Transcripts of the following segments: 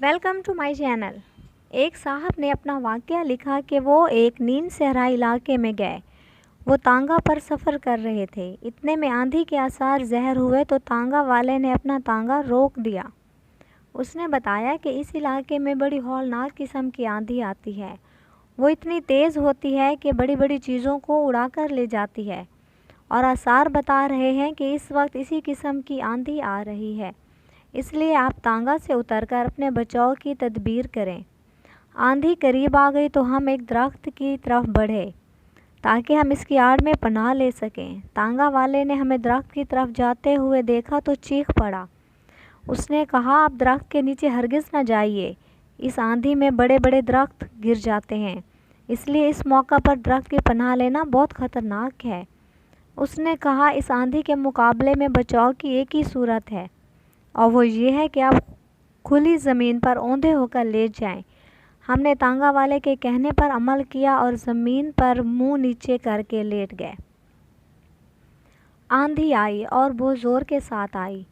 Welcome to my channel. एक साहब ने अपना वाक़या लिखा कि वो एक नीम सहरा इलाके में गए। वो तांगा पर सफ़र कर रहे थे। इतने में आंधी के आसार ज़हर हुए तो तांगा वाले ने अपना तांगा रोक दिया। उसने बताया कि इस इलाके में बड़ी हौलनाक किस्म की आंधी आती है। वो इतनी तेज़ होती है कि बड़ी बड़ी चीज़ों को उड़ा कर ले जाती है, और आसार बता रहे हैं कि इस वक्त इसी किस्म की आंधी आ रही है। इसलिए आप तांगा से उतरकर अपने बचाव की तदबीर करें। आंधी करीब आ गई तो हम एक दरख्त की तरफ बढ़े ताकि हम इसकी आड़ में पनाह ले सकें। तांगा वाले ने हमें दरख्त की तरफ जाते हुए देखा तो चीख पड़ा। उसने कहा, आप दरख्त के नीचे हरगिज़ न जाइए, इस आंधी में बड़े बड़े दरख्त गिर जाते हैं, इसलिए इस मौका पर दरख्त की पनाह लेना बहुत ख़तरनाक है। उसने कहा, इस आंधी के मुकाबले में बचाव की एक ही सूरत है, और वो ये है कि आप खुली ज़मीन पर औंधे होकर लेट जाएं। हमने तांगा वाले के कहने पर अमल किया और ज़मीन पर मुंह नीचे करके लेट गए। आंधी आई और बहुत ज़ोर के साथ आई।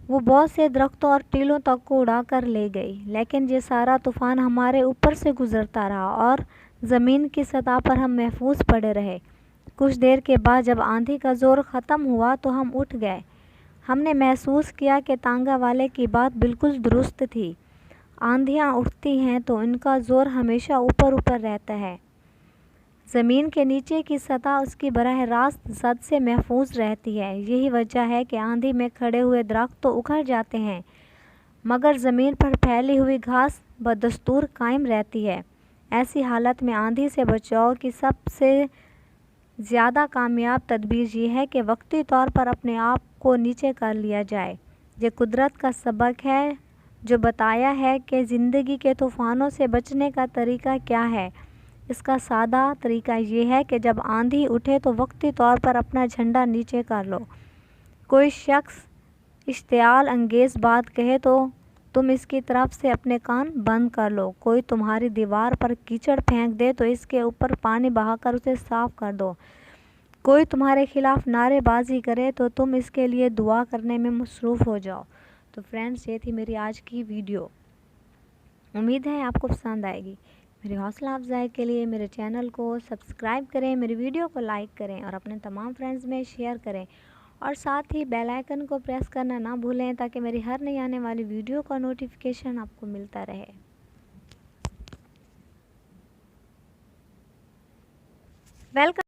वो बहुत से दरख्तों और टीलों तक को उड़ा कर ले गई, लेकिन ये सारा तूफ़ान हमारे ऊपर से गुज़रता रहा और ज़मीन की सतह पर हम महफूज पड़े रहे। कुछ देर के बाद जब आंधी का ज़ोर ख़त्म हुआ तो हम उठ गए। हमने महसूस किया कि तांगा वाले की बात बिल्कुल दुरुस्त थी। आंधियाँ उठती हैं तो इनका ज़ोर हमेशा ऊपर ऊपर रहता है। ज़मीन के नीचे की सतह उसकी बराह रास्त जद से महफूज रहती है। यही वजह है कि आंधी में खड़े हुए दरख्त तो उखड़ जाते हैं, मगर ज़मीन पर फैली हुई घास बदस्तूर कायम रहती है। ऐसी हालत में आंधी से बचाव की सबसे ज़्यादा कामयाब तदबीर ये है कि वक्ती तौर पर अपने आप को नीचे कर लिया जाए। ये कुदरत का सबक है जो बताया है कि ज़िंदगी के तूफ़ानों से बचने का तरीका क्या है। इसका सादा तरीका ये है कि जब आंधी उठे तो वक्ती तौर पर अपना झंडा नीचे कर लो। कोई शख्स इश्तियाल अंगेज़ बात कहे तो तुम इसकी तरफ से अपने कान बंद कर लो। कोई तुम्हारी दीवार पर कीचड़ फेंक दे तो इसके ऊपर पानी बहाकर उसे साफ़ कर दो। कोई तुम्हारे खिलाफ़ नारेबाजी करे तो तुम इसके लिए दुआ करने में मसरूफ़ हो जाओ। तो फ्रेंड्स, ये थी मेरी आज की वीडियो। उम्मीद है आपको पसंद आएगी। मेरी हौसला अफजाई के लिए मेरे चैनल को सब्सक्राइब करें, मेरी वीडियो को लाइक करें और अपने तमाम फ्रेंड्स में शेयर करें, और साथ ही बेल आइकन को प्रेस करना ना भूलें ताकि मेरी हर नई आने वाली वीडियो का नोटिफिकेशन आपको मिलता रहे। वेलकम।